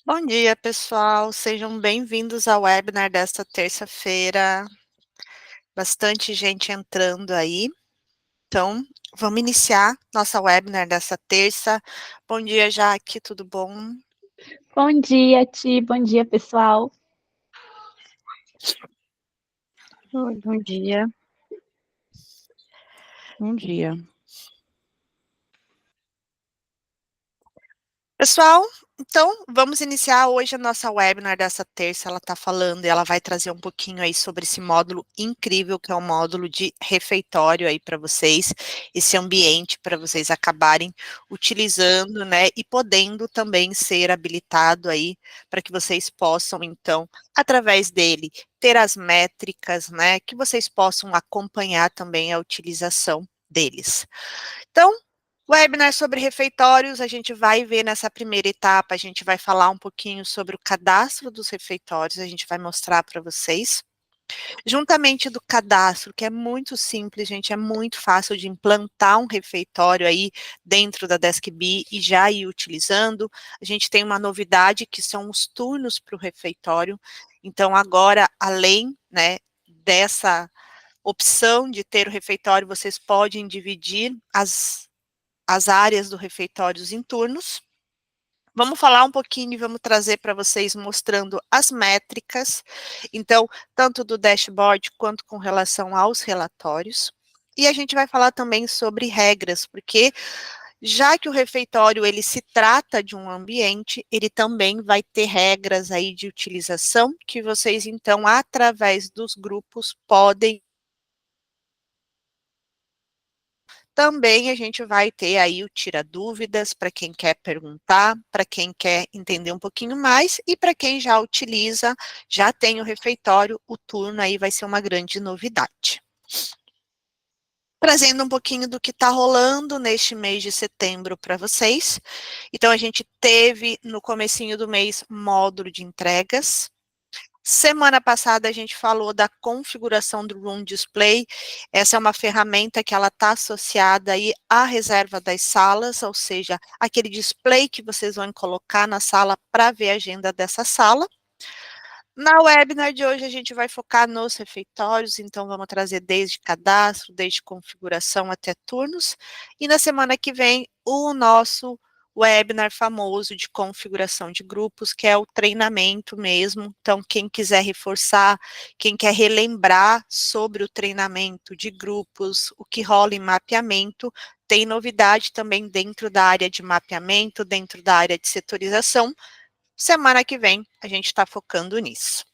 Bom dia, pessoal. Sejam bem-vindos ao webinar desta terça-feira. Bastante gente entrando aí. Então, vamos iniciar nossa webinar dessa terça. Bom dia, Jaque, tudo bom? Bom dia, Ti. Bom dia, pessoal. Oi, bom dia. Bom dia. Pessoal, então vamos iniciar hoje a nossa webinar dessa terça. Ela está falando e ela vai trazer um pouquinho aí sobre esse módulo incrível que é o módulo de refeitório aí para vocês, esse ambiente para vocês acabarem utilizando, né, e podendo também ser habilitado aí para que vocês possam então, através dele, ter as métricas, né, que vocês possam acompanhar também a utilização deles. Então, webinar sobre refeitórios, a gente vai ver nessa primeira etapa, a gente vai falar um pouquinho sobre o cadastro dos refeitórios, a gente vai mostrar para vocês. Juntamente do cadastro, que é muito simples, gente, é muito fácil de implantar um refeitório aí dentro da DeskBee e já ir utilizando. A gente tem uma novidade que são os turnos para o refeitório. Então, agora, além, né, dessa opção de ter o refeitório, vocês podem dividir as áreas do refeitório em turnos. Vamos falar um pouquinho e vamos trazer para vocês mostrando as métricas, então, tanto do dashboard quanto com relação aos relatórios. E a gente vai falar também sobre regras, porque já que o refeitório ele se trata de um ambiente, ele também vai ter regras aí de utilização que vocês então através dos grupos podem. Também a gente vai ter aí o tira dúvidas para quem quer perguntar, para quem quer entender um pouquinho mais e para quem já utiliza, já tem o refeitório, o turno aí vai ser uma grande novidade. Trazendo um pouquinho do que está rolando neste mês de setembro para vocês. Então, a gente teve no comecinho do mês módulo de entregas. Semana passada a gente falou da configuração do Room Display. Essa é uma ferramenta que ela está associada aí à reserva das salas, ou seja, aquele display que vocês vão colocar na sala para ver a agenda dessa sala. Na webinar de hoje a gente vai focar nos refeitórios, então vamos trazer desde cadastro, desde configuração até turnos. E na semana que vem o nosso webinar famoso de configuração de grupos, que é o treinamento mesmo. Então, quem quiser reforçar, quem quer relembrar sobre o treinamento de grupos, o que rola em mapeamento, tem novidade também dentro da área de mapeamento, dentro da área de setorização. Semana que vem a gente está focando nisso.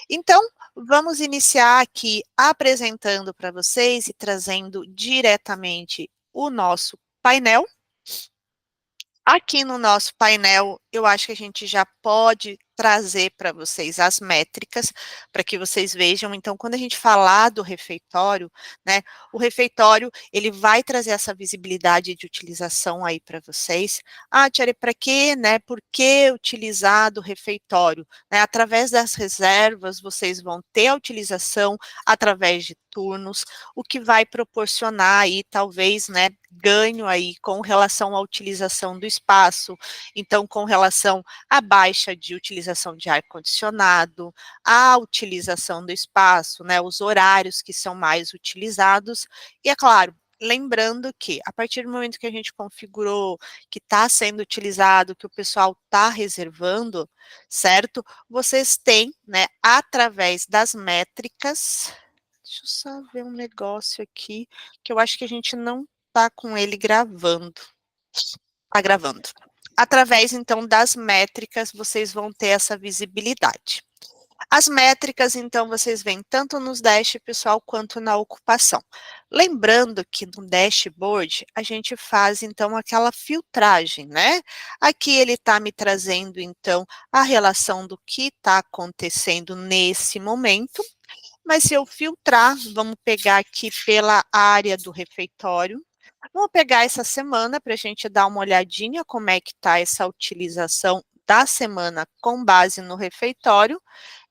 Então, vamos iniciar aqui apresentando para vocês e trazendo diretamente o nosso painel. Aqui no nosso painel, eu acho que a gente já pode trazer para vocês as métricas, para que vocês vejam. Então, quando a gente falar do refeitório, né, o refeitório, ele vai trazer essa visibilidade de utilização aí para vocês. Ah, Tiare, para quê, né, por que utilizar do refeitório? Né, através das reservas, vocês vão ter a utilização através de turnos, o que vai proporcionar aí, talvez, né, ganho aí com relação à utilização do espaço, então com relação à baixa de utilização de ar-condicionado, a utilização do espaço, né, os horários que são mais utilizados, e é claro, lembrando que a partir do momento que a gente configurou, que está sendo utilizado, que o pessoal está reservando, certo? Vocês têm, né, através das métricas, deixa eu só ver um negócio aqui, que eu acho que a gente não tá com ele gravando. Tá gravando. Através, então, das métricas, vocês vão ter essa visibilidade. As métricas, então, vocês veem tanto nos dash, pessoal, quanto na ocupação. Lembrando que no dashboard, a gente faz, então, aquela filtragem, né? Aqui ele está me trazendo, então, a relação do que está acontecendo nesse momento. Mas se eu filtrar, vamos pegar aqui pela área do refeitório. Vamos pegar essa semana para a gente dar uma olhadinha como é que está essa utilização da semana com base no refeitório.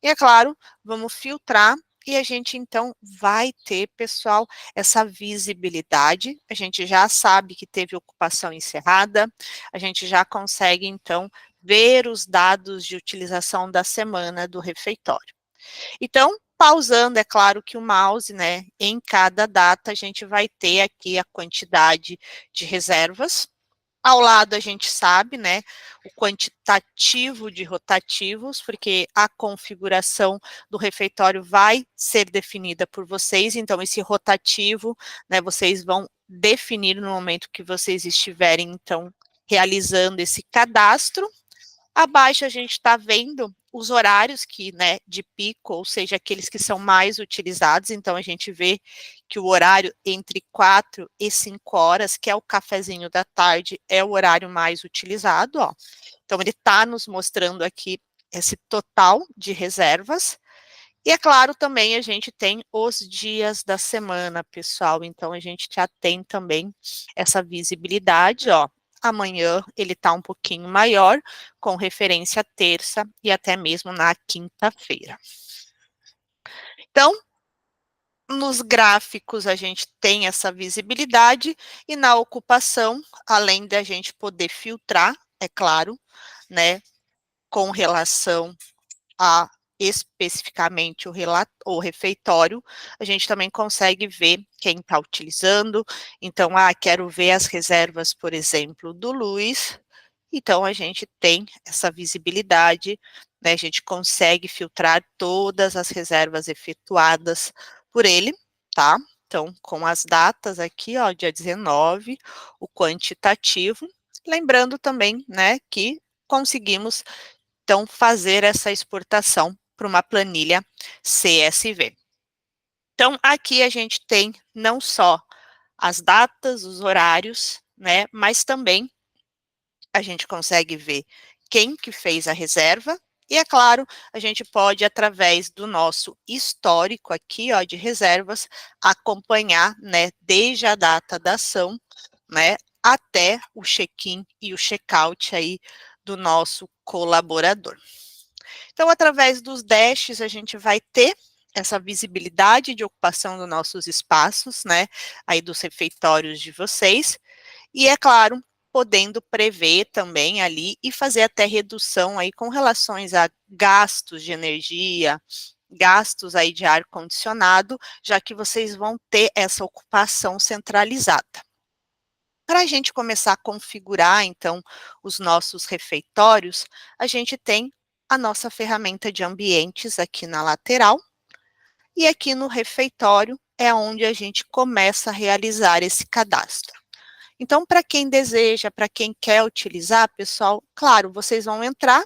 E, é claro, vamos filtrar e a gente então vai ter, pessoal, essa visibilidade. A gente já sabe que teve ocupação encerrada, a gente já consegue então ver os dados de utilização da semana do refeitório. Então, pausando, é claro que o mouse, né, em cada data a gente vai ter aqui a quantidade de reservas. Ao lado a gente sabe, né, o quantitativo de rotativos, porque a configuração do refeitório vai ser definida por vocês, então esse rotativo, né, vocês vão definir no momento que vocês estiverem, então, realizando esse cadastro. Abaixo a gente está vendo os horários que, né, de pico, ou seja, aqueles que são mais utilizados, então a gente vê que o horário entre 4 e 5 horas, que é o cafezinho da tarde, é o horário mais utilizado, ó. Então ele está nos mostrando aqui esse total de reservas, e é claro também a gente tem os dias da semana, pessoal, então a gente já tem também essa visibilidade, ó. Amanhã ele está um pouquinho maior, com referência à terça e até mesmo na quinta-feira. Então, nos gráficos a gente tem essa visibilidade e na ocupação, além de a gente poder filtrar, é claro, né, com relação a especificamente o refeitório, a gente também consegue ver quem está utilizando. Então, quero ver as reservas, por exemplo, do Luiz. Então, a gente tem essa visibilidade, né? A gente consegue filtrar todas as reservas efetuadas por ele, tá? Então, com as datas aqui, ó, dia 19, o quantitativo. Lembrando também, né, que conseguimos então fazer essa exportação para uma planilha CSV. Então, aqui a gente tem não só as datas, os horários, né, mas também a gente consegue ver quem que fez a reserva, e é claro, a gente pode, através do nosso histórico aqui, ó, de reservas, acompanhar, né, desde a data da ação, né, até o check-in e o check-out aí do nosso colaborador. Então, através dos dashes, a gente vai ter essa visibilidade de ocupação dos nossos espaços, né, aí dos refeitórios de vocês, e é claro, podendo prever também ali e fazer até redução aí com relações a gastos de energia, gastos aí de ar-condicionado, já que vocês vão ter essa ocupação centralizada. Para a gente começar a configurar, então, os nossos refeitórios, a gente tem a nossa ferramenta de ambientes aqui na lateral, e aqui no refeitório é onde a gente começa a realizar esse cadastro. Então, para quem deseja, para quem quer utilizar, pessoal, claro, vocês vão entrar,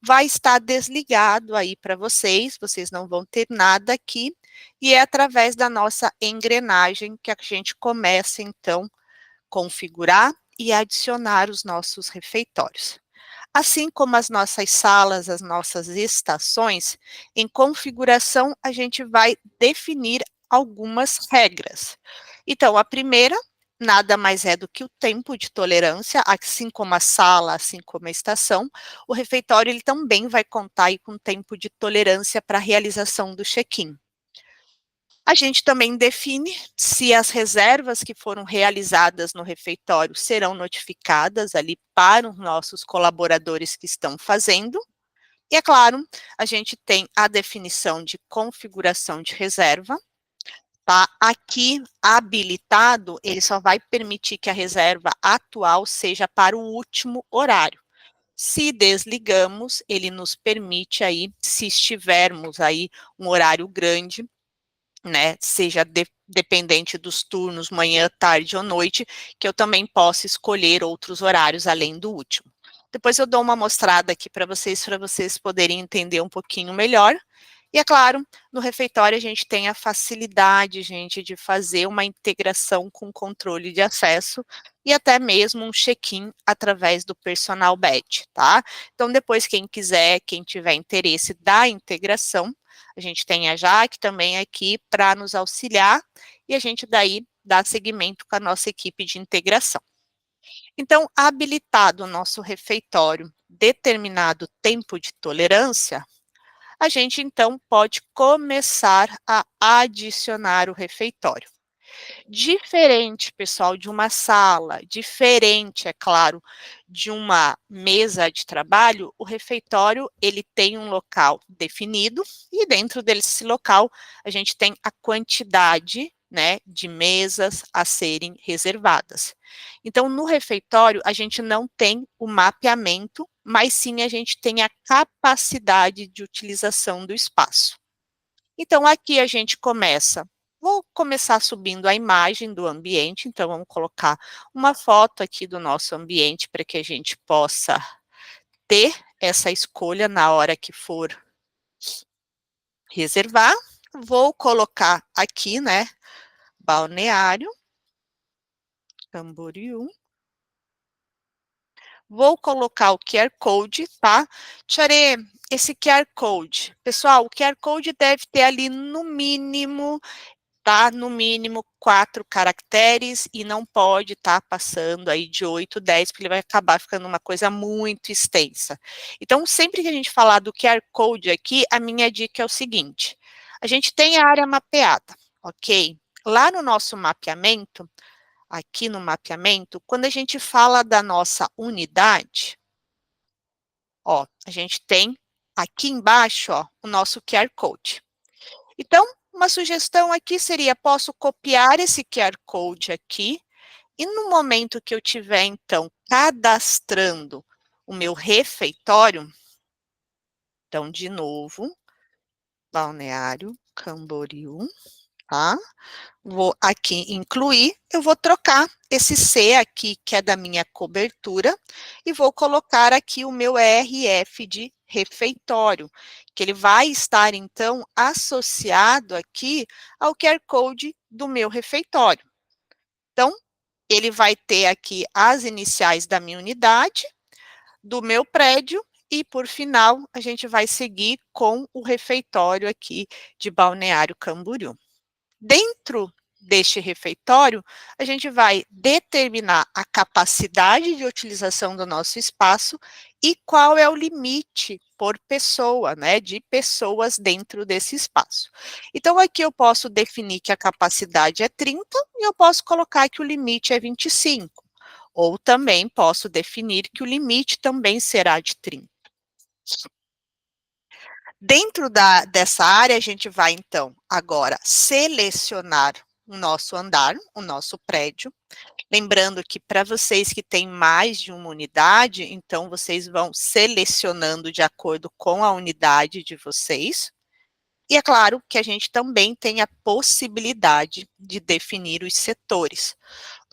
vai estar desligado aí para vocês não vão ter nada aqui, e é através da nossa engrenagem que a gente começa, então, configurar e adicionar os nossos refeitórios. Assim como as nossas salas, as nossas estações, em configuração a gente vai definir algumas regras. Então, a primeira nada mais é do que o tempo de tolerância, assim como a sala, assim como a estação, o refeitório ele também vai contar aí com tempo de tolerância para a realização do check-in. A gente também define se as reservas que foram realizadas no refeitório serão notificadas ali para os nossos colaboradores que estão fazendo. E, é claro, a gente tem a definição de configuração de reserva, tá? Aqui, habilitado, ele só vai permitir que a reserva atual seja para o último horário. Se desligamos, ele nos permite aí, se estivermos aí um horário grande, né, seja dependente dos turnos, manhã, tarde ou noite, que eu também possa escolher outros horários além do último. Depois eu dou uma mostrada aqui para vocês poderem entender um pouquinho melhor. E, é claro, no refeitório a gente tem a facilidade, gente, de fazer uma integração com controle de acesso e até mesmo um check-in através do personal badge, tá? Então, depois, quem quiser, quem tiver interesse da integração, a gente tem a Jaque também aqui para nos auxiliar e a gente daí dá seguimento com a nossa equipe de integração. Então, habilitado o nosso refeitório, determinado tempo de tolerância, a gente então pode começar a adicionar o refeitório. Diferente, pessoal, de uma sala, diferente, é claro, de uma mesa de trabalho, o refeitório, ele tem um local definido e dentro desse local a gente tem a quantidade, né, de mesas a serem reservadas. Então, no refeitório, a gente não tem o mapeamento, mas sim a gente tem a capacidade de utilização do espaço. Então, aqui a gente começa. Vou começar subindo a imagem do ambiente, então vamos colocar uma foto aqui do nosso ambiente para que a gente possa ter essa escolha na hora que for reservar. Vou colocar aqui, né, Balneário Camboriú. Vou colocar o QR Code, tá? Tchare, esse QR Code. Pessoal, o QR Code deve ter ali no mínimo, tá? No mínimo 4 caracteres e não pode estar passando aí de 8, 10, porque ele vai acabar ficando uma coisa muito extensa. Então, sempre que a gente falar do QR Code aqui, a minha dica é o seguinte: a gente tem a área mapeada, ok? Lá no nosso mapeamento, aqui no mapeamento, quando a gente fala da nossa unidade, ó, a gente tem aqui embaixo, ó, o nosso QR Code. Então, uma sugestão aqui seria, posso copiar esse QR Code aqui, e no momento que eu estiver, então, cadastrando o meu refeitório, então, de novo, Balneário Camboriú, tá? Vou aqui incluir, eu vou trocar esse C aqui, que é da minha cobertura, e vou colocar aqui o meu RF de refeitório, que ele vai estar, então, associado aqui ao QR Code do meu refeitório. Então, ele vai ter aqui as iniciais da minha unidade, do meu prédio, e, por final, a gente vai seguir com o refeitório aqui de Balneário Camboriú. Dentro deste refeitório, a gente vai determinar a capacidade de utilização do nosso espaço e qual é o limite por pessoa, né, de pessoas dentro desse espaço. Então, aqui eu posso definir que a capacidade é 30 e eu posso colocar que o limite é 25. Ou também posso definir que o limite também será de 30. Dentro dessa área, a gente vai, então, agora selecionar o nosso andar, o nosso prédio. Lembrando que para vocês que têm mais de uma unidade, então vocês vão selecionando de acordo com a unidade de vocês. E é claro que a gente também tem a possibilidade de definir os setores.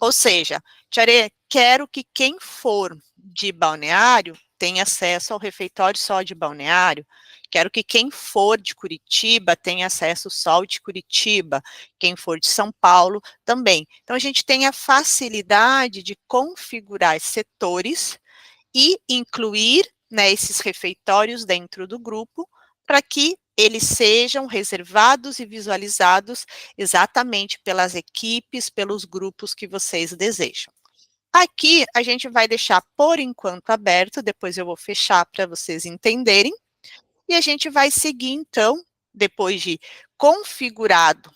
Ou seja, Tiare, quero que quem for de Balneário tenha acesso ao refeitório só de Balneário. Quero que quem for de Curitiba tenha acesso só ao de Curitiba. Quem for de São Paulo também. Então, a gente tem a facilidade de configurar setores e incluir, né, esses refeitórios dentro do grupo para que eles sejam reservados e visualizados exatamente pelas equipes, pelos grupos que vocês desejam. Aqui a gente vai deixar por enquanto aberto, depois eu vou fechar para vocês entenderem, e a gente vai seguir então, depois de configurado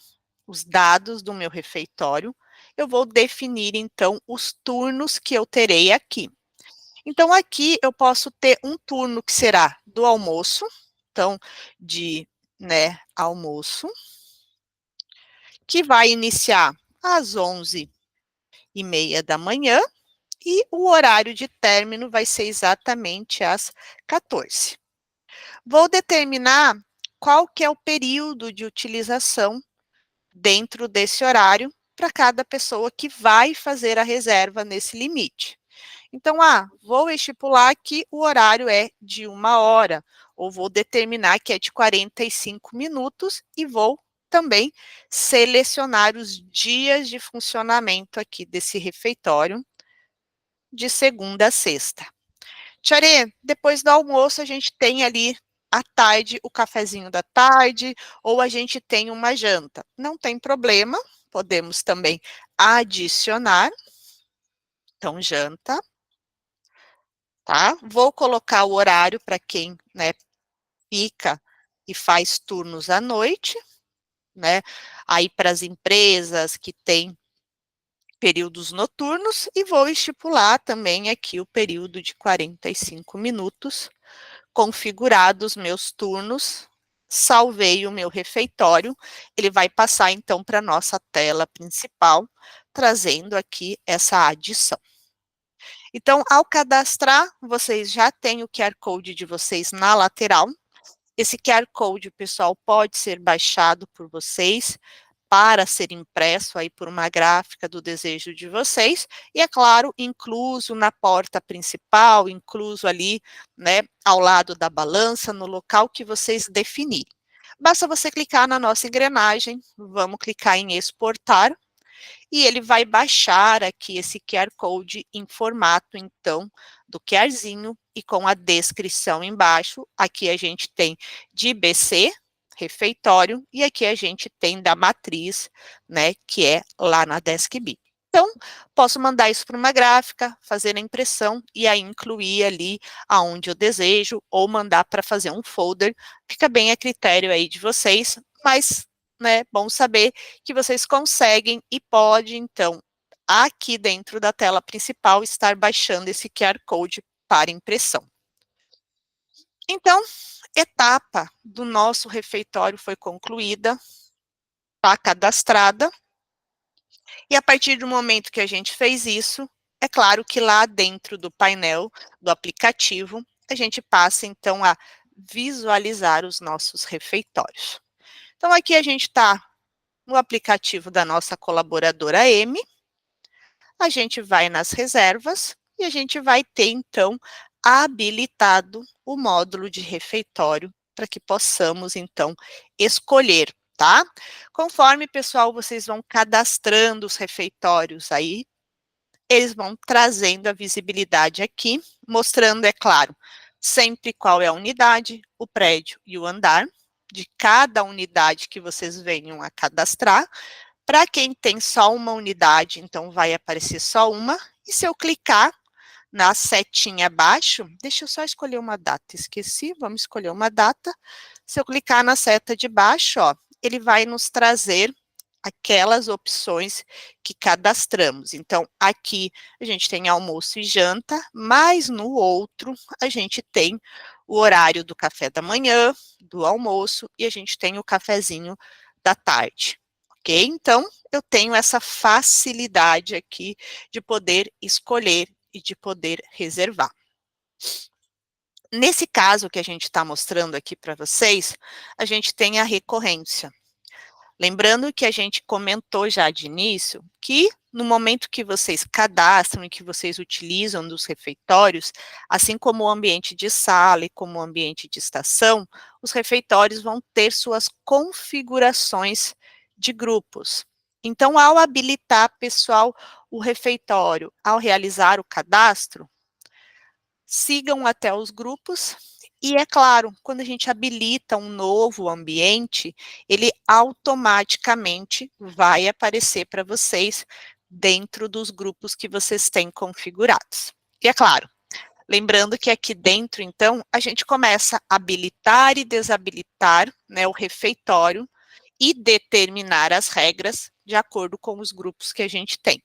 os dados do meu refeitório, eu vou definir então os turnos que eu terei aqui. Então, aqui eu posso ter um turno que será do almoço, então, de, né, almoço, que vai iniciar às 11h30 da manhã, e o horário de término vai ser exatamente às 14h. Vou determinar qual que é o período de utilização dentro desse horário para cada pessoa que vai fazer a reserva nesse limite. Então, vou estipular que o horário é de 1 hora, ou vou determinar que é de 45 minutos e vou também selecionar os dias de funcionamento aqui desse refeitório, de segunda a sexta. Tchare, depois do almoço a gente tem ali à tarde o cafezinho da tarde, ou a gente tem uma janta. Não tem problema, podemos também adicionar, então janta. Tá? Vou colocar o horário para quem, né, fica e faz turnos à noite, né? Aí para as empresas que têm períodos noturnos, e vou estipular também aqui o período de 45 minutos, configurados meus turnos, salvei o meu refeitório, ele vai passar então para a nossa tela principal, trazendo aqui essa adição. Então, ao cadastrar, vocês já têm o QR Code de vocês na lateral. Esse QR Code, pessoal, pode ser baixado por vocês para ser impresso aí por uma gráfica do desejo de vocês, e é claro, incluso na porta principal, incluso ali, né, ao lado da balança, no local que vocês definirem. Basta você clicar na nossa engrenagem, vamos clicar em exportar, e ele vai baixar aqui esse QR Code em formato, então, do QRzinho e com a descrição embaixo. Aqui a gente tem de IBC, refeitório, e aqui a gente tem da matriz, né, que é lá na DeskBit. Então, posso mandar isso para uma gráfica, fazer a impressão e aí incluir ali aonde eu desejo, ou mandar para fazer um folder, fica bem a critério aí de vocês, mas, né, bom saber que vocês conseguem e pode, então, aqui dentro da tela principal, estar baixando esse QR Code para impressão. Então, etapa do nosso refeitório foi concluída, está cadastrada, e a partir do momento que a gente fez isso, é claro que lá dentro do painel do aplicativo, a gente passa, então, a visualizar os nossos refeitórios. Então, aqui a gente está no aplicativo da nossa colaboradora M, a gente vai nas reservas e a gente vai ter, então, habilitado o módulo de refeitório para que possamos, então, escolher, tá? Conforme, pessoal, vocês vão cadastrando os refeitórios aí, eles vão trazendo a visibilidade aqui, mostrando, é claro, sempre qual é a unidade, o prédio e o andar de cada unidade que vocês venham a cadastrar. Para quem tem só uma unidade, então vai aparecer só uma, e se eu clicar na setinha abaixo, deixa eu só escolher uma data, esqueci, vamos escolher uma data. Se eu clicar na seta de baixo, ó, ele vai nos trazer aquelas opções que cadastramos. Então, aqui a gente tem almoço e janta, mas no outro a gente tem o horário do café da manhã, do almoço, e a gente tem o cafezinho da tarde. Ok? Então, eu tenho essa facilidade aqui de poder escolher e de poder reservar. Nesse caso que a gente está mostrando aqui para vocês, a gente tem a recorrência. Lembrando que a gente comentou já de início que no momento que vocês cadastram e que vocês utilizam dos refeitórios, assim como o ambiente de sala e como o ambiente de estação, os refeitórios vão ter suas configurações de grupos. Então, ao habilitar, pessoal, o refeitório, ao realizar o cadastro, sigam até os grupos. E é claro, quando a gente habilita um novo ambiente, ele automaticamente vai aparecer para vocês dentro dos grupos que vocês têm configurados. E é claro, lembrando que aqui dentro, então, a gente começa a habilitar e desabilitar, né, o refeitório e determinar as regras de acordo com os grupos que a gente tem.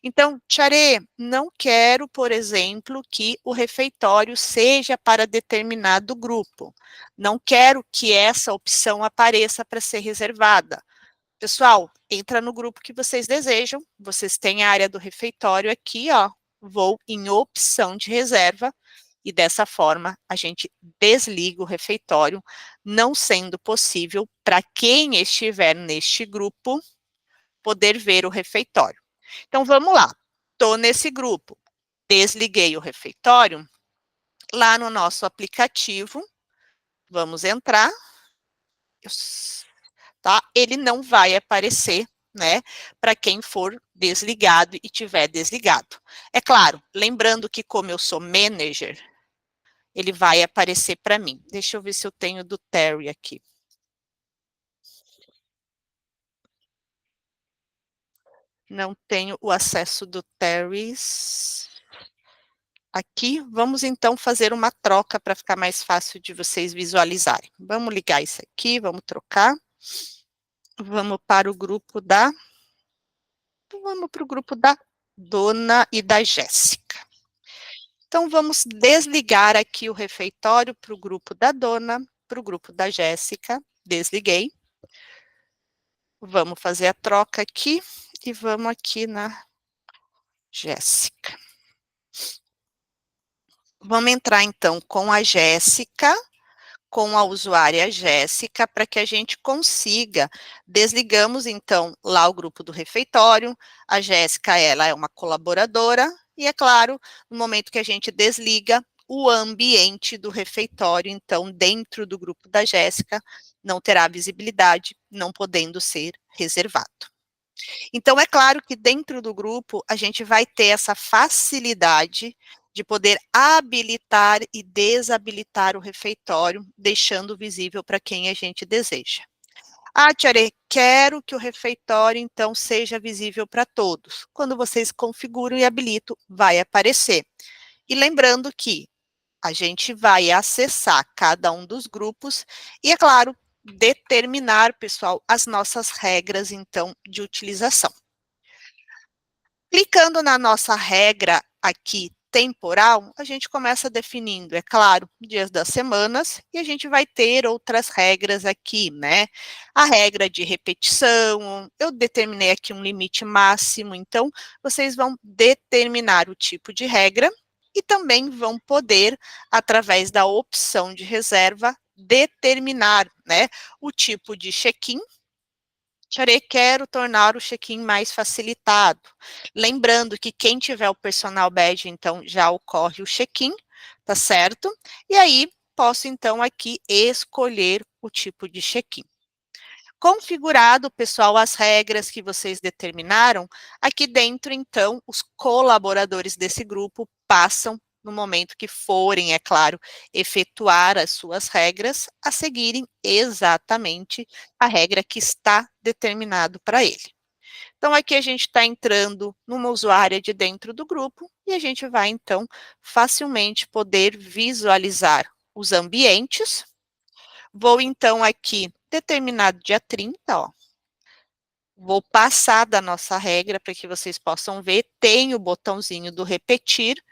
Então, Tcharê, não quero, por exemplo, que o refeitório seja para determinado grupo. Não quero que essa opção apareça para ser reservada. Pessoal, entra no grupo que vocês desejam. Vocês têm a área do refeitório aqui, ó. Vou em opção de reserva. E dessa forma, a gente desliga o refeitório, não sendo possível para quem estiver neste grupo poder ver o refeitório. Então, vamos lá. Estou nesse grupo. Desliguei o refeitório. Lá no nosso aplicativo, vamos entrar. Tá? Ele não vai aparecer, né, para quem for desligado e tiver desligado. É claro, lembrando que como eu sou manager, ele vai aparecer para mim. Deixa eu ver se eu tenho do Terry aqui. Não tenho o acesso do Terry. aqui. Vamos então fazer uma troca para ficar mais fácil de vocês visualizarem. Vamos ligar isso aqui, vamos trocar. Vamos para o grupo da... Vamos para o grupo da Dona e da Jéssica. Então, vamos desligar aqui o refeitório para o grupo da Dona, para o grupo da Jéssica. Desliguei. Vamos fazer a troca aqui e vamos aqui na Jéssica. Vamos entrar, então, com a Jéssica, com a usuária Jéssica, para que a gente consiga. Desligamos, então, lá o grupo do refeitório. A Jéssica, ela é uma colaboradora. E, é claro, no momento que a gente desliga, o ambiente do refeitório, então, dentro do grupo da Jéssica, não terá visibilidade, não podendo ser reservado. Então, é claro que dentro do grupo, a gente vai ter essa facilidade de poder habilitar e desabilitar o refeitório, deixando visível para quem a gente deseja. Ah, Tiare, quero que o refeitório, então, seja visível para todos. Quando vocês configuram e habilitam, vai aparecer. E lembrando que a gente vai acessar cada um dos grupos e, é claro, determinar, pessoal, as nossas regras, então, de utilização. Clicando na nossa regra aqui, temporal, a gente começa definindo, é claro, dias das semanas, e a gente vai ter outras regras aqui, né? A regra de repetição, eu determinei aqui um limite máximo, então, vocês vão determinar o tipo de regra e também vão poder, através da opção de reserva, determinar, né, o tipo de check-in. Quero tornar o check-in mais facilitado. Lembrando que quem tiver o personal badge, então, já ocorre o check-in, tá certo? E aí, posso, então, aqui escolher o tipo de check-in. Configurado, pessoal, as regras que vocês determinaram, aqui dentro, então, os colaboradores desse grupo passam, no momento que forem, é claro, efetuar as suas regras, a seguirem exatamente a regra que está determinado para ele. Então, aqui a gente está entrando numa usuária de dentro do grupo e a gente vai, então, facilmente poder visualizar os ambientes. Vou, então, aqui determinar dia 30, ó. Vou passar da nossa regra para que vocês possam ver. Tem o botãozinho do repetir.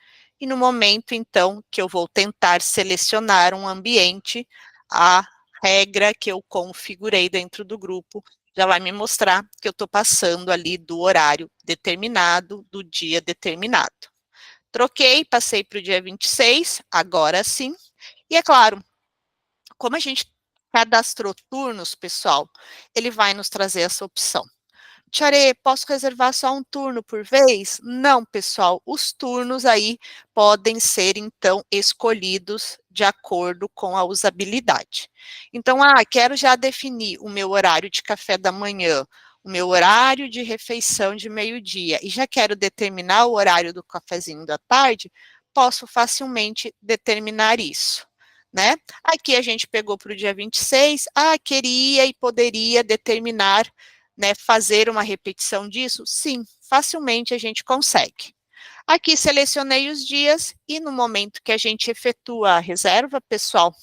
E no momento, então, que eu vou tentar selecionar um ambiente, a regra que eu configurei dentro do grupo já vai me mostrar que eu estou passando ali do horário determinado, do dia determinado. Troquei, passei para o dia 26, agora sim. E é claro, como a gente cadastrou turnos, pessoal, ele vai nos trazer essa opção. Tiare, posso reservar só um turno por vez? Não, pessoal, os turnos aí podem ser, então, escolhidos de acordo com a usabilidade. Então, quero já definir o meu horário de café da manhã, o meu horário de refeição de meio-dia, e já quero determinar o horário do cafezinho da tarde, posso facilmente determinar isso, né? Aqui a gente pegou para o dia 26, queria e poderia determinar, né, fazer uma repetição disso? Sim, facilmente a gente consegue. Aqui selecionei os dias e no momento que a gente efetua a reserva, pessoal,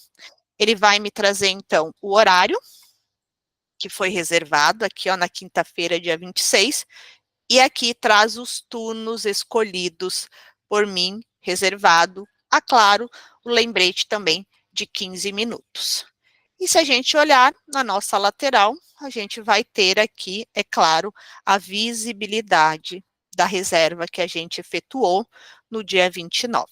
ele vai me trazer, então, o horário que foi reservado, aqui, ó, na quinta-feira, dia 26, e aqui traz os turnos escolhidos por mim, reservado, claro, o lembrete também de 15 minutos. E se a gente olhar na nossa lateral, a gente vai ter aqui, é claro, a visibilidade da reserva que a gente efetuou no dia 29.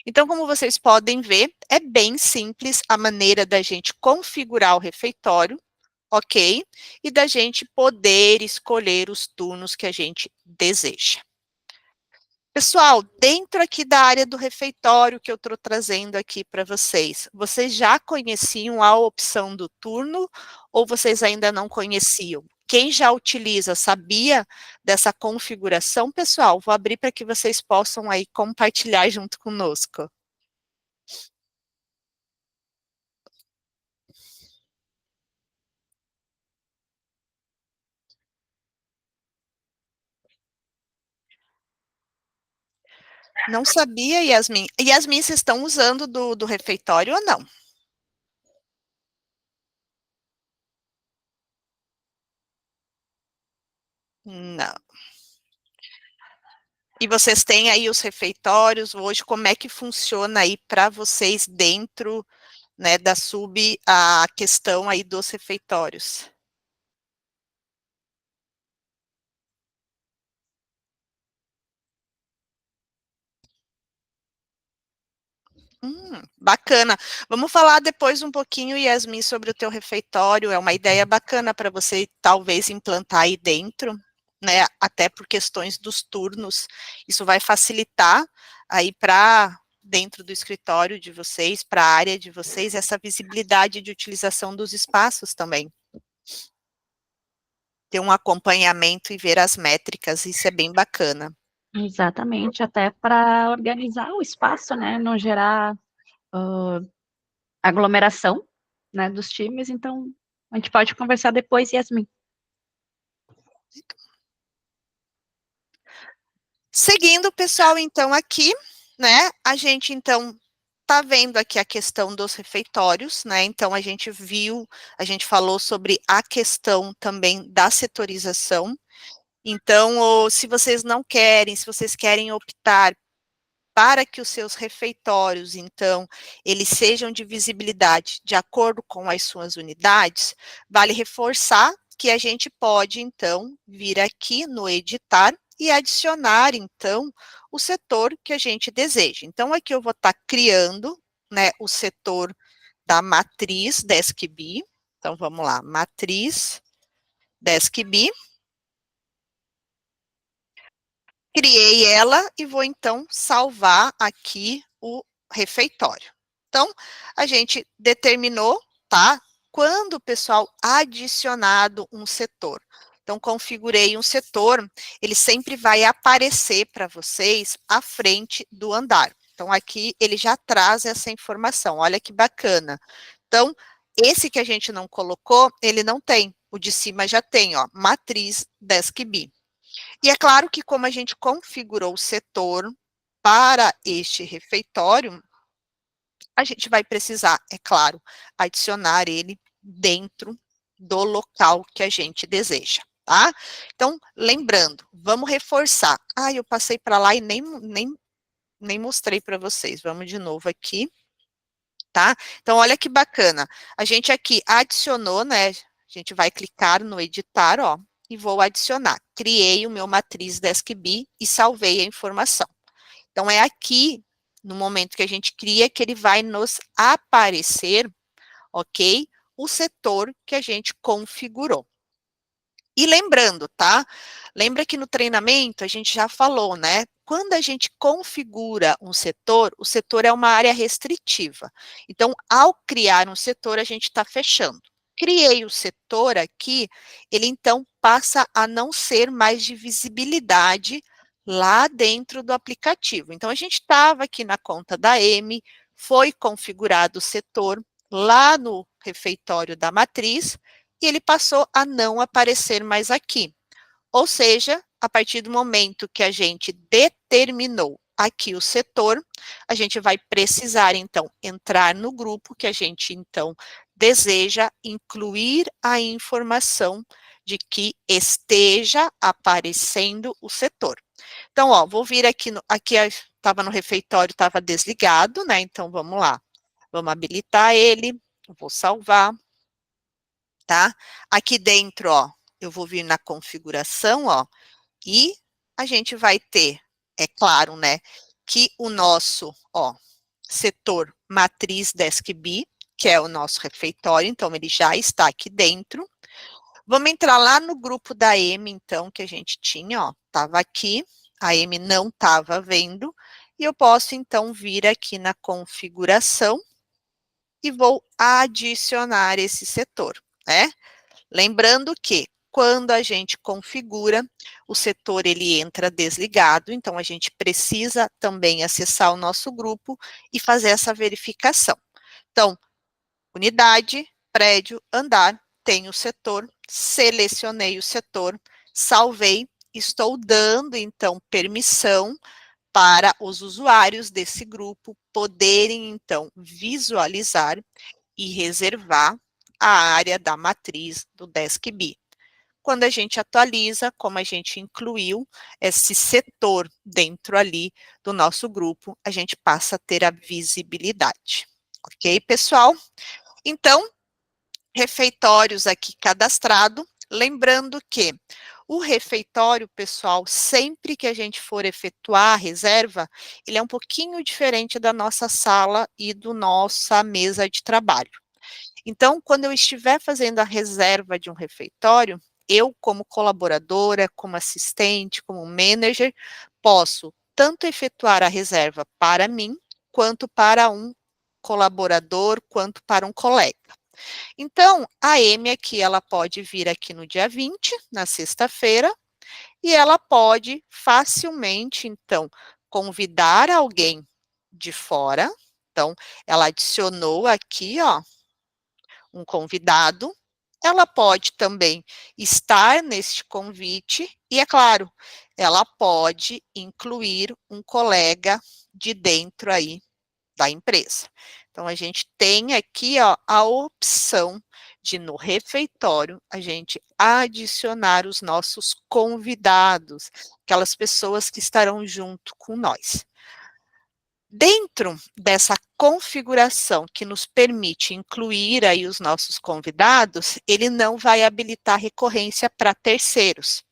Então, como vocês podem ver, é bem simples a maneira da gente configurar o refeitório, ok? E da gente poder escolher os turnos que a gente deseja. Pessoal, dentro aqui da área do refeitório que eu estou trazendo aqui para vocês já conheciam a opção do turno ou vocês ainda não conheciam? Quem já utiliza, sabia dessa configuração, pessoal? Vou abrir para que vocês possam aí compartilhar junto conosco. Não sabia, Yasmin. Yasmin, vocês estão usando do refeitório ou não? Não. E vocês têm aí os refeitórios hoje, como é que funciona aí para vocês dentro, né, da sub, a questão aí dos refeitórios? Bacana. Vamos falar depois um pouquinho, Yasmin, sobre o teu refeitório. É uma ideia bacana para você talvez implantar aí dentro, né? Até por questões dos turnos. Isso vai facilitar aí para dentro do escritório de vocês, para a área de vocês, essa visibilidade de utilização dos espaços também. Ter um acompanhamento e ver as métricas, isso é bem bacana. Exatamente, até para organizar o espaço, né? Não gerar aglomeração, né, dos times. Então, a gente pode conversar depois, Yasmin. Seguindo, pessoal, então aqui, né, a gente então tá vendo aqui a questão dos refeitórios, né, então a gente viu, a gente falou sobre a questão também da setorização, então, se vocês não querem, se vocês querem optar para que os seus refeitórios, então, eles sejam de visibilidade de acordo com as suas unidades, vale reforçar que a gente pode, então, vir aqui no editar e adicionar, então, o setor que a gente deseja. Então, aqui eu vou estar criando, né, o setor da matriz DeskB. Então, vamos lá, matriz DeskB. Criei ela e vou, então, salvar aqui o refeitório. Então, a gente determinou, tá? Quando o pessoal adicionado um setor. Então, configurei um setor, ele sempre vai aparecer para vocês à frente do andar. Então, aqui ele já traz essa informação. Olha que bacana. Então, esse que a gente não colocou, ele não tem. O de cima já tem, ó, matriz DeskB. E é claro que como a gente configurou o setor para este refeitório, a gente vai precisar, é claro, adicionar ele dentro do local que a gente deseja, tá? Então, lembrando, vamos reforçar. Ah, eu passei para lá e nem mostrei para vocês. Vamos de novo aqui, tá? Então, olha que bacana. A gente aqui adicionou, né? A gente vai clicar no editar, ó, e vou adicionar. Criei o meu matriz DeskB e salvei a informação. Então, é aqui, no momento que a gente cria, que ele vai nos aparecer, ok? O setor que a gente configurou. E lembrando, tá? Lembra que no treinamento a gente já falou, né? Quando a gente configura um setor, o setor é uma área restritiva. Então, ao criar um setor, a gente está fechando. Criei o setor aqui, ele então passa a não ser mais de visibilidade lá dentro do aplicativo. Então, a gente estava aqui na conta da M, foi configurado o setor lá no refeitório da matriz, e ele passou a não aparecer mais aqui. Ou seja, a partir do momento que a gente determinou aqui o setor, a gente vai precisar, então, entrar no grupo que a gente, então, deseja incluir a informação de que esteja aparecendo o setor. Então, ó, vou vir aqui, aqui estava no refeitório, estava desligado, né? Então, vamos lá. Vamos habilitar ele, vou salvar, tá? Aqui dentro, ó, eu vou vir na configuração, ó, e a gente vai ter, é claro, né, que o nosso, ó, setor matriz DeskB, que é o nosso refeitório, então ele já está aqui dentro. Vamos entrar lá no grupo da M, então, que a gente tinha, ó, estava aqui, a M não estava vendo, e eu posso, então, vir aqui na configuração e vou adicionar esse setor, né? Lembrando que quando a gente configura, o setor ele entra desligado, então a gente precisa também acessar o nosso grupo e fazer essa verificação. Então, unidade, prédio, andar, tem o setor, selecionei o setor, salvei, estou dando então permissão para os usuários desse grupo poderem, então, visualizar e reservar a área da matriz do DeskB. Quando a gente atualiza, como a gente incluiu esse setor dentro ali do nosso grupo, a gente passa a ter a visibilidade. Ok, pessoal? Então, refeitórios aqui cadastrado, lembrando que o refeitório, pessoal, sempre que a gente for efetuar a reserva, ele é um pouquinho diferente da nossa sala e do nossa mesa de trabalho. Então, quando eu estiver fazendo a reserva de um refeitório, eu, como colaboradora, como assistente, como manager, posso tanto efetuar a reserva para mim, quanto para um colaborador, quanto para um colega. Então, a Amy aqui, ela pode vir aqui no dia 20, na sexta-feira, e ela pode facilmente, então, convidar alguém de fora. Então, ela adicionou aqui, ó, um convidado, ela pode também estar neste convite e, é claro, ela pode incluir um colega de dentro aí da empresa. Então, a gente tem aqui, ó, a opção de, no refeitório, a gente adicionar os nossos convidados, aquelas pessoas que estarão junto com nós. Dentro dessa configuração que nos permite incluir aí os nossos convidados, ele não vai habilitar recorrência para terceiros,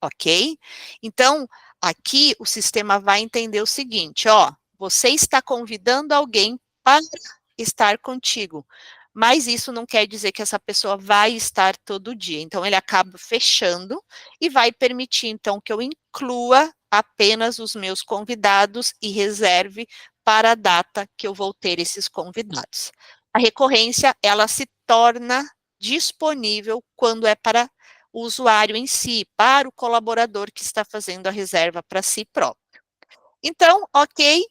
ok? Então, aqui o sistema vai entender o seguinte, ó, você está convidando alguém para estar contigo, mas isso não quer dizer que essa pessoa vai estar todo dia. Então, ele acaba fechando e vai permitir, então, que eu inclua apenas os meus convidados e reserve para a data que eu vou ter esses convidados. A recorrência, ela se torna disponível quando é para o usuário em si, para o colaborador que está fazendo a reserva para si próprio. Então, ok,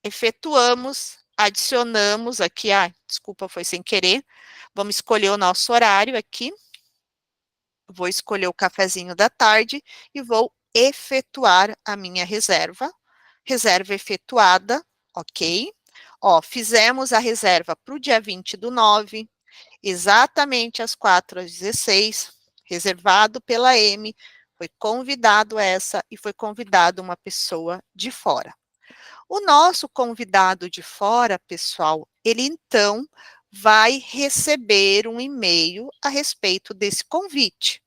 efetuamos, adicionamos aqui, desculpa, foi sem querer, vamos escolher o nosso horário aqui, vou escolher o cafezinho da tarde e vou efetuar a minha reserva efetuada, ok? Ó, fizemos a reserva para o dia 20/9, exatamente às 4h16, reservado pela Amy, foi convidado essa e foi convidado uma pessoa de fora. O nosso convidado de fora, pessoal, ele então vai receber um e-mail a respeito desse convite.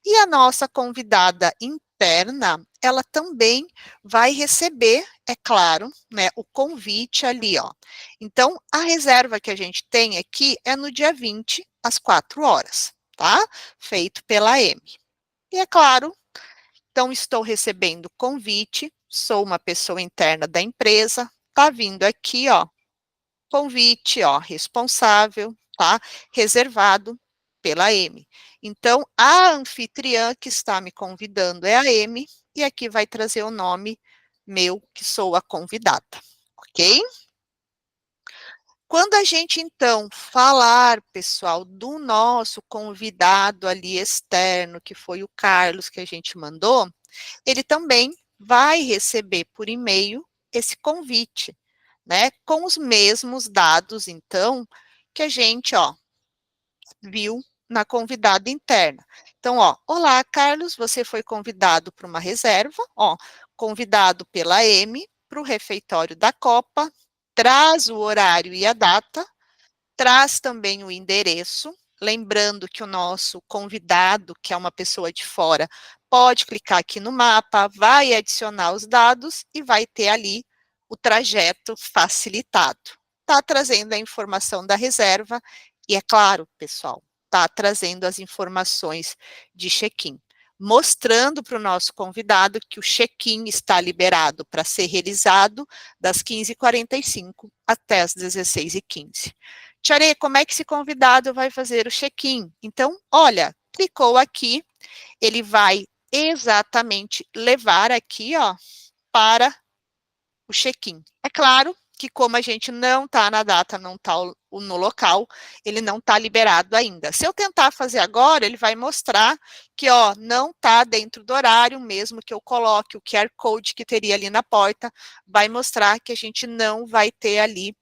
E a nossa convidada interna, ela também vai receber, é claro, né, o convite ali, ó. Então, a reserva que a gente tem aqui é no dia 20, às 4h, tá? Feito pela Amy. E é claro, então estou recebendo o convite, sou uma pessoa interna da empresa, tá vindo aqui, ó, convite, ó, responsável, tá? Reservado pela Amy. Então, a anfitriã que está me convidando é a Amy, e aqui vai trazer o nome meu, que sou a convidada, ok? Quando a gente, então, falar, pessoal, do nosso convidado ali externo, que foi o Carlos que a gente mandou, ele também vai receber por e-mail esse convite, né? Com os mesmos dados, então, que a gente, ó, viu na convidada interna. Então, ó, olá, Carlos, você foi convidado para uma reserva, ó, convidado pela M para o refeitório da Copa, traz o horário e a data, traz também o endereço, lembrando que o nosso convidado, que é uma pessoa de fora, pode clicar aqui no mapa, vai adicionar os dados e vai ter ali o trajeto facilitado. Está trazendo a informação da reserva e, é claro, pessoal, está trazendo as informações de check-in, mostrando para o nosso convidado que o check-in está liberado para ser realizado das 15h45 até as 16h15. Tchare, como é que esse convidado vai fazer o check-in? Então, olha, clicou aqui, ele vai exatamente levar aqui, ó, para o check-in. É claro que como a gente não está na data, não está no local, ele não está liberado ainda. Se eu tentar fazer agora, ele vai mostrar que, ó, não está dentro do horário, mesmo que eu coloque o QR Code que teria ali na porta, vai mostrar que a gente não vai ter ali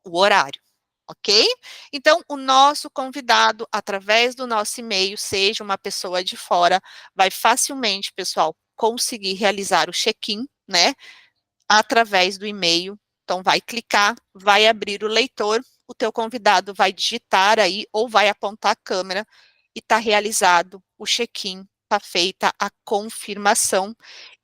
o horário. Ok? Então, o nosso convidado, através do nosso e-mail, seja uma pessoa de fora, vai facilmente, pessoal, conseguir realizar o check-in, né? Através do e-mail. Então, vai clicar, vai abrir o leitor, o teu convidado vai digitar aí, ou vai apontar a câmera, e está realizado o check-in, está feita a confirmação,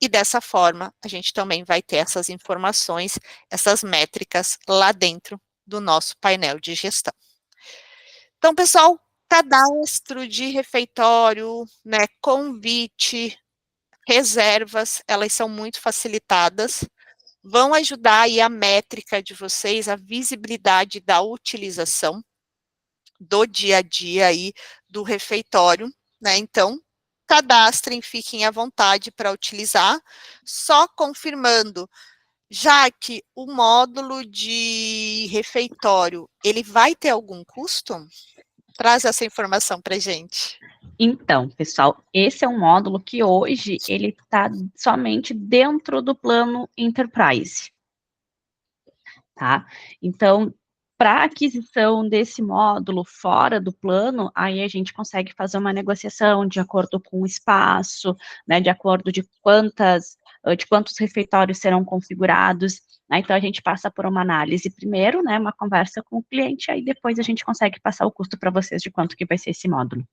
e dessa forma, a gente também vai ter essas informações, essas métricas lá dentro do nosso painel de gestão. Então, pessoal, cadastro de refeitório, né, convite, reservas, elas são muito facilitadas, vão ajudar aí a métrica de vocês, a visibilidade da utilização do dia a dia aí do refeitório, né? Então, cadastrem, fiquem à vontade para utilizar, só confirmando, já que o módulo de refeitório, ele vai ter algum custo? Traz essa informação para a gente. Então, pessoal, esse é um módulo que hoje ele está somente dentro do plano Enterprise, tá? Então, para aquisição desse módulo fora do plano, aí a gente consegue fazer uma negociação de acordo com o espaço, né, de acordo de quantos refeitórios serão configurados, né, então a gente passa por uma análise primeiro, né, uma conversa com o cliente, aí depois a gente consegue passar o custo para vocês de quanto que vai ser esse módulo.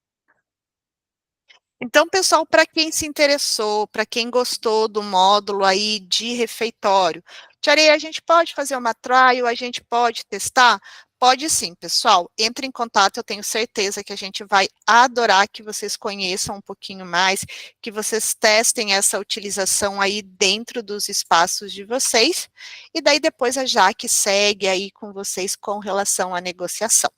Então, pessoal, para quem se interessou, para quem gostou do módulo aí de refeitório, Tiarei, a gente pode fazer uma trial, a gente pode testar? Pode sim, pessoal. Entre em contato, eu tenho certeza que a gente vai adorar que vocês conheçam um pouquinho mais, que vocês testem essa utilização aí dentro dos espaços de vocês, e daí depois a Jaque segue aí com vocês com relação à negociação.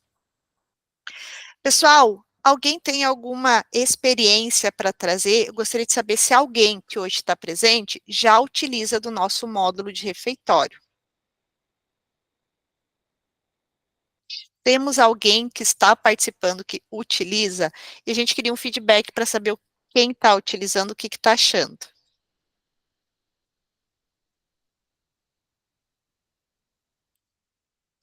Pessoal, alguém tem alguma experiência para trazer? Eu gostaria de saber se alguém que hoje está presente já utiliza do nosso módulo de refeitório. Temos alguém que está participando que utiliza, e a gente queria um feedback para saber quem está utilizando, o que está achando.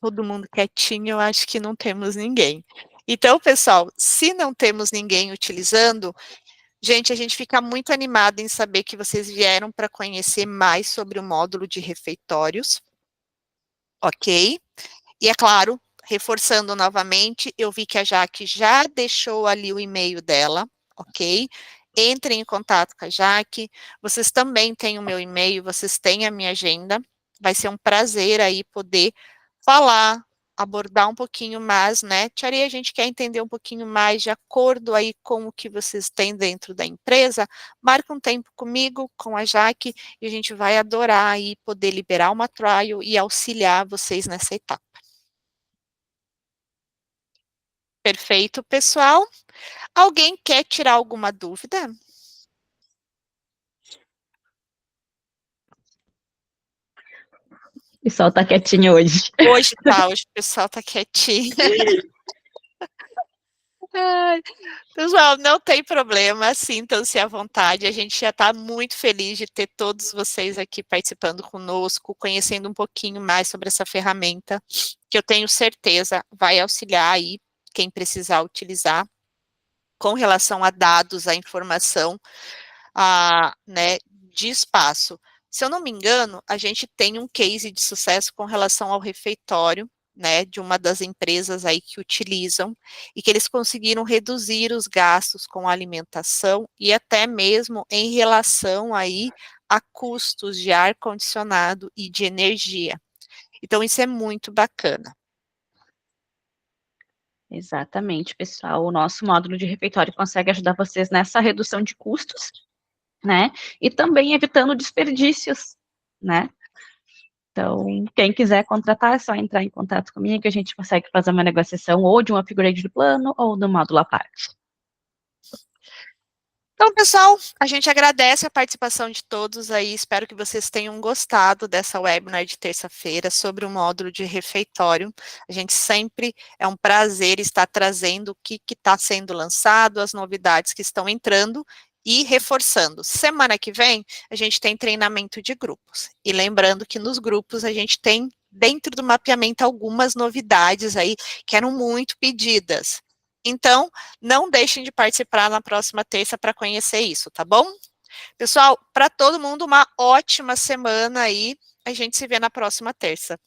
Todo mundo quietinho, eu acho que não temos ninguém. Então, pessoal, se não temos ninguém utilizando, gente, a gente fica muito animado em saber que vocês vieram para conhecer mais sobre o módulo de refeitórios, ok? E é claro, reforçando novamente, eu vi que a Jaque já deixou ali o e-mail dela, ok? Entrem em contato com a Jaque, vocês também têm o meu e-mail, vocês têm a minha agenda, vai ser um prazer aí poder falar, abordar um pouquinho mais, né? Tiarei, a gente quer entender um pouquinho mais de acordo aí com o que vocês têm dentro da empresa, marca um tempo comigo, com a Jaque, e a gente vai adorar aí poder liberar uma trial e auxiliar vocês nessa etapa. Perfeito, pessoal. Alguém quer tirar alguma dúvida? O pessoal tá quietinho hoje. Hoje o pessoal tá quietinho. Ai, pessoal, não tem problema, sintam-se à vontade, a gente já está muito feliz de ter todos vocês aqui participando conosco, conhecendo um pouquinho mais sobre essa ferramenta, que eu tenho certeza vai auxiliar aí quem precisar utilizar, com relação a dados, a informação, né, de espaço. Se eu não me engano, a gente tem um case de sucesso com relação ao refeitório, né, de uma das empresas aí que utilizam, e que eles conseguiram reduzir os gastos com alimentação e até mesmo em relação aí a custos de ar-condicionado e de energia. Então, isso é muito bacana. Exatamente, pessoal. O nosso módulo de refeitório consegue ajudar vocês nessa redução de custos, né? E também evitando desperdícios, né? Então, quem quiser contratar, é só entrar em contato comigo, que a gente consegue fazer uma negociação ou de um upgrade do plano ou do módulo à parte. Então, pessoal, a gente agradece a participação de todos aí, espero que vocês tenham gostado dessa webinar de terça-feira sobre o módulo de refeitório. A gente sempre é um prazer estar trazendo o que está sendo lançado, as novidades que estão entrando e reforçando. Semana que vem, a gente tem treinamento de grupos. E lembrando que nos grupos a gente tem, dentro do mapeamento, algumas novidades aí que eram muito pedidas. Então, não deixem de participar na próxima terça para conhecer isso, tá bom? Pessoal, para todo mundo, uma ótima semana aí. A gente se vê na próxima terça.